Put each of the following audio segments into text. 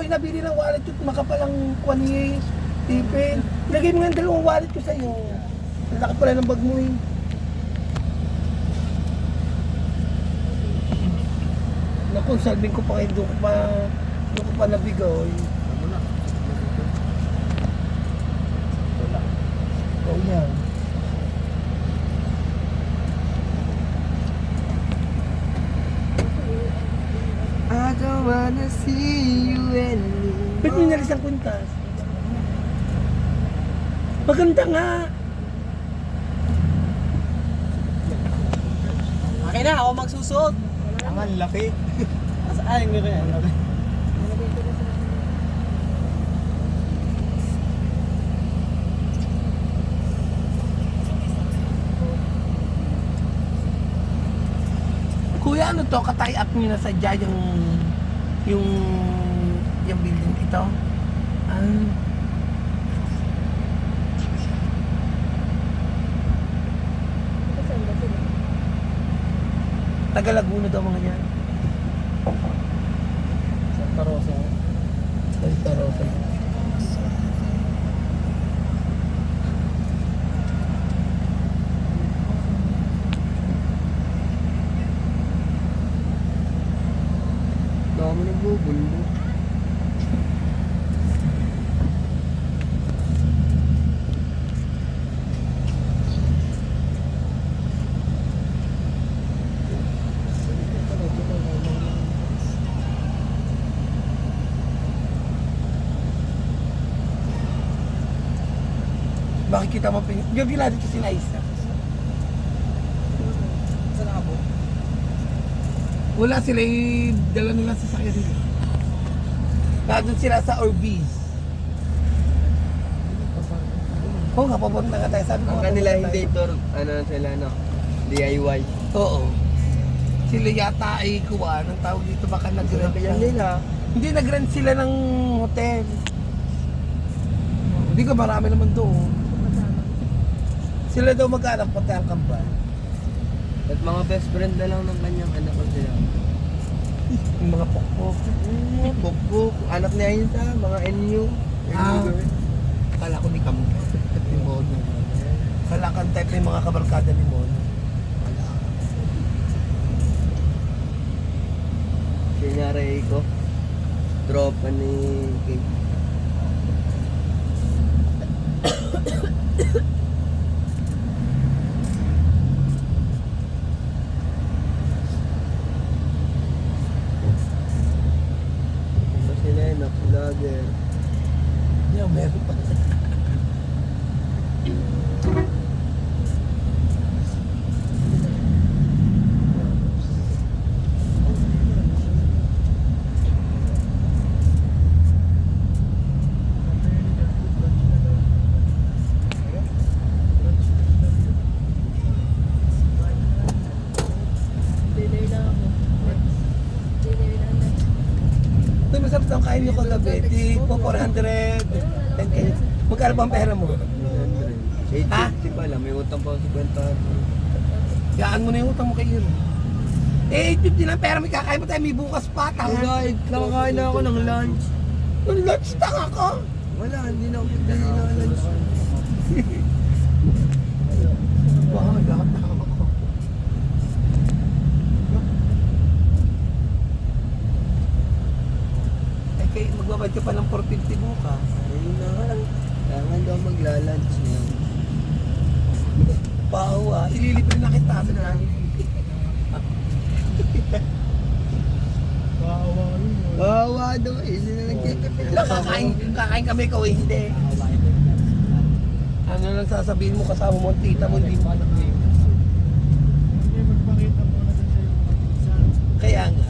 akin nabili ng wallet ko, makapalang kuwan ni Tipin. Ilagay mo nga ang dalawang wallet ko sa'yo. Ang laki pala ng bag mo eh. Naku, salbing ko pa kayo, doon ko pa nabigoy. Oo yan. I don't wanna see you anymore. Ba't mo inalis ang kwintas? Maganda nga. Akin na, ako magsusuot. Ang laki. Saan nga kaya? Kuya, ano to? Katay up nyo na sadya yung building ito? Ah. Taga Laguna daw mga yan. Santa Rosa. Santa Rosa. Dami nagbubulo. Bakit kita mo pin... Gabi natin kasi naisa. Saan ako? Wala sila dala nila sa sakya nila. Nandun sila sa Orbeez. Oo nga, papunta ka tayo. Sabi ko Ang nga, kanila papunta hindi tayo. ito, ano sila, no? DIY. Oo. Sila yata ay kuha. Ang tawag dito baka nag-rent. Sabi yan nila. Hindi nag-rent sila ng hotel. Hindi ko marami naman doon. Sila daw mag-anak pati ang kambal. At mga best friend na lang ng kanyang anak ko sila. Yung mga pokpok. Bukbuk, anak niya yun sa mga NU. Ah. Kala ko ni Kam. Ni Mono. Kala kang type ng mga kabarkada ni Mono. Sinyari ko. Tropa ni Kate. Ito sila yun, vlogger. Yan, meron pa. Ito masarap ang kain nyo kagabi. Di po 400. 10K. Magkano ba ang pera mo? 850 pala, may utang pa ako 50. Yaan mo na yung utang mo kay Iro. Eh, 850 lang pera. May kakain pa tayo. May bukas pa. Kahit nakakain na ako ng lunch. Nung lunch tanga ko. Wala, hindi na ako pagdali ng lunch. Wow, lahat tanga ko. Eh, kay magbabad ka pa ng 450 bukas. Ayun na nga. Kailangan daw magla-lunch niya. Pawa, ililibre na kita. Bawa daw eh, sila nagkikipit. Kakain kami ko, hindi. Ano lang sasabihin mo kasama mo ang tita mo, hindi mo anak mo. Kaya nga,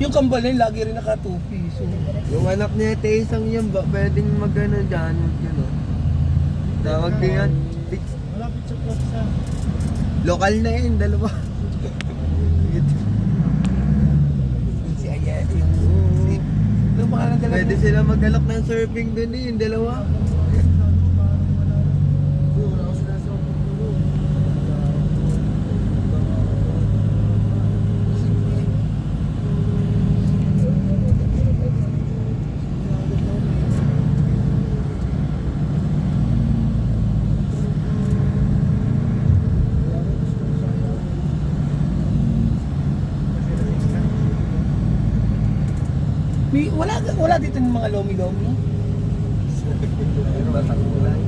yung kambal na yun, lagi rin naka 2 piso. Yung anak niya, isang yan ba? Pwedeng mag-ano dyan, gano'n. Tawag din yan. Malapit sa Plaza. Lokal na yun, dalawa. Si Aya, yung pangalan dala Pwede niya. sila mag-alok ng surfing dun eh, yung dalawa. Wala dito ng mga lomi-lomi. Pero batang kulay.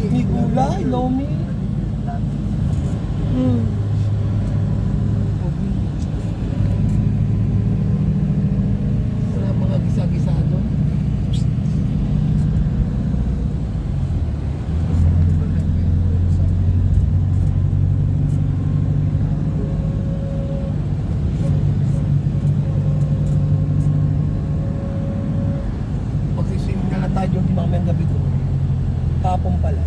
May gulay, lomi. Hmm. Wala mga gisa-gisado. Magsiswimming na lang tayo yung mamayang gabi doon. Tapong pala.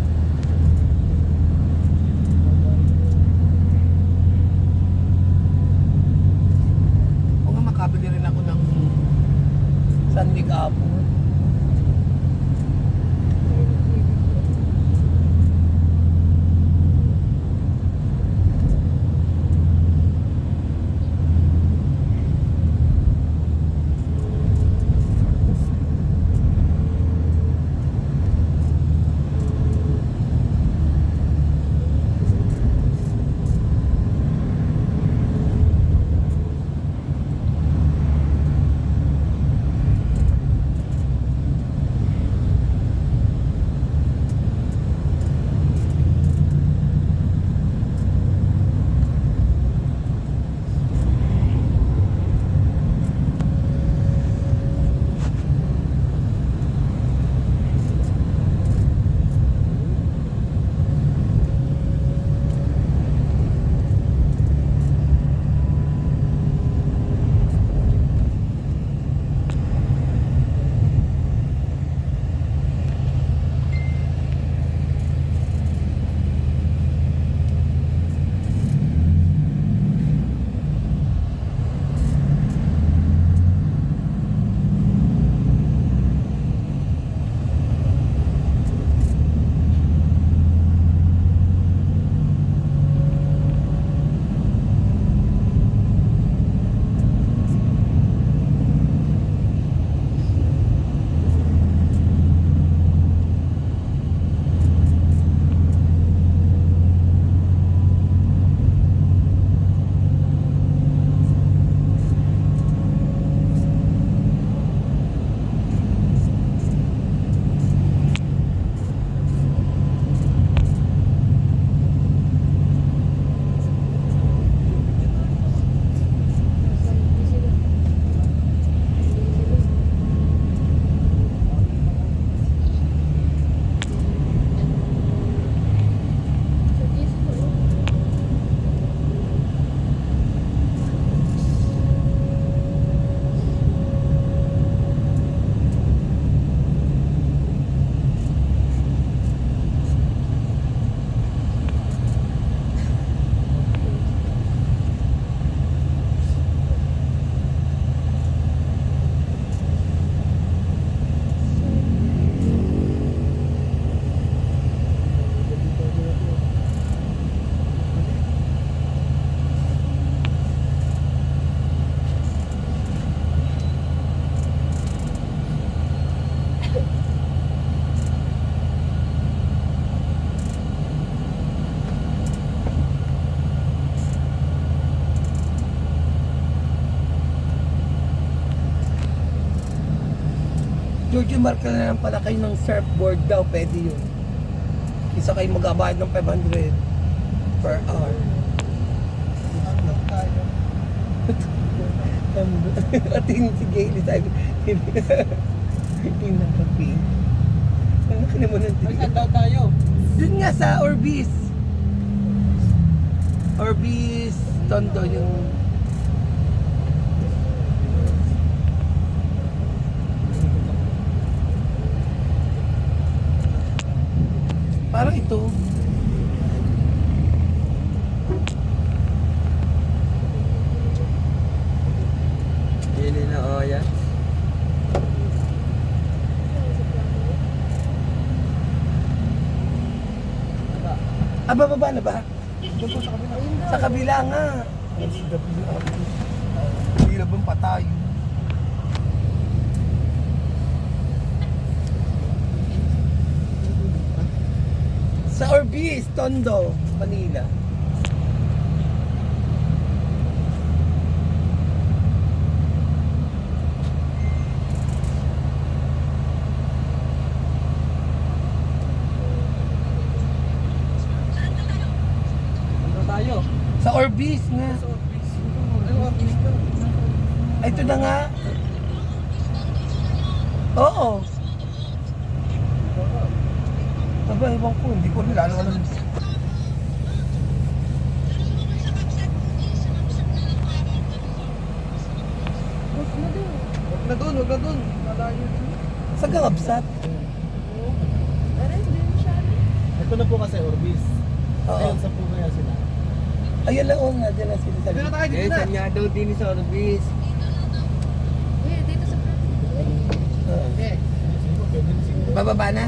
O nga makabili rin ako ng sandig apple. Georgie Markel na lang pala kayo ng surfboard daw, pwede yun. Isa kayo mag-abayad ng 500 per hour. At yun si Gayle sabi, yung nakapin. Ang laki naman ng Ay, saan daw tayo? Dun nga sa Orbis. Orbis Tondo yung... Parang ito. Pili na oya. Bababa na ba? Doon po sa kabila. Sa kabila nga. Hindi na bang patayo? Sa Orbis, Tondo, Manila. Orbis nga. Ano Orbis to? Ay, ito na nga. Oo. Aba, ewan ko. Hindi ko nila alam. Huwag na dun. Malayo dun. Sa Gangabsat. Ito na po kasi Orbis. Oo. Ayun, sa puno yan sila. Ayun lang, oo nga. Diyan lang sila sa Dito na tayo, dito Eh, na. saan nga daw din sa Orbis? Oo. Okay. Sige po, pwede na siguro. Bababa na?